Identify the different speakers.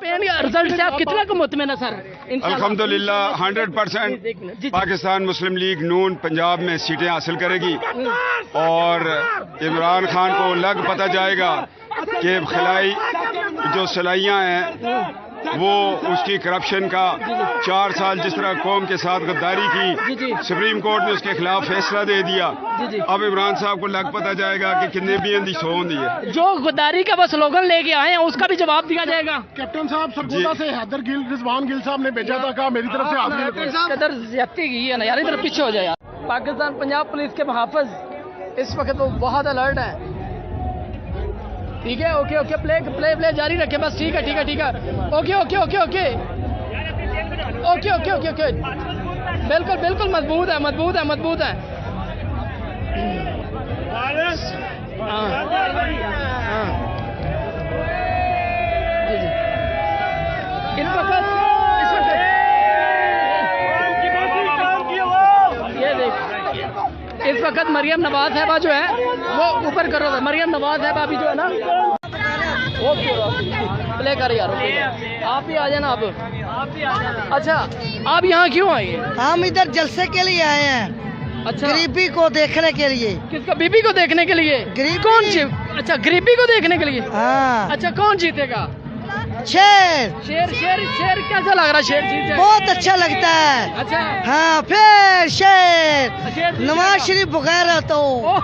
Speaker 1: Spain का result से आप कितना को मुतमिन है सर?
Speaker 2: अल्हम्दुलिल्लाह 100% पाकिस्तान मुस्लिम लीग नून पंजाब में सीटें हासिल करेगी और इमरान खान को लग पता जाएगा कि खिलाई जो सलाइयाँ हैं वो उसकी करप्शन का 4 साल जिस तरह कौम के साथ गद्दारी की सुप्रीम कोर्ट ने उसके खिलाफ फैसला दे दिया। अब इमरान साहब को लग पता जाएगा कि कितने भी अंधी सो होती है।
Speaker 1: जो गद्दारी का वो स्लोगन लेके आए हैं उसका भी जवाब दिया जाएगा।
Speaker 3: कैप्टन साहब सरगोदा से हैदर गिल रिजवान गिल साहब ने भेजा था, कहा मेरी तरफ से हाजिर
Speaker 1: कदर ज्यादती की है ना यार, इधर पीछे हो जाए यार। पाकिस्तान पंजाब पुलिस के मुहाफिज इस वक्त वो बहुत अलर्ट है। ठीक है, okay okay, play play play जारी रखे बस। ठीक है ठीक है ठीक है, okay okay okay okay okay okay okay okay, बिल्कुल बिल्कुल मजबूत है मजबूत है मजबूत है। हाँ हाँ जी जी, इस वक्त ये देख, इस वक्त मरियम नवाज साहबा जो है वो ऊपर करो, मरियम नवाज साहबा अभी जो है ना ओके प्ले कर यार, आप ही आ जाना अब। अच्छा, आप यहाँ क्यों आए?
Speaker 4: हम इधर जलसे के लिए आए हैं।
Speaker 1: अच्छा,
Speaker 4: गरीबी को देखने के लिए।
Speaker 1: किसका? बीबी को देखने के लिए?
Speaker 4: गरीबी।
Speaker 1: कौन सी? अच्छा, गरीबी को देखने के लिए।
Speaker 4: हाँ।
Speaker 1: अच्छा, कौन जीतेगा?
Speaker 4: शेर।
Speaker 1: शेर शेर शेर कैसा लग रहा? शेर जीत जाए
Speaker 4: बहुत अच्छा लगता है।
Speaker 1: अच्छा
Speaker 4: हाँ, फिर शेर
Speaker 1: शेर
Speaker 4: नवाज शरीफ बगैर तो
Speaker 1: ओह।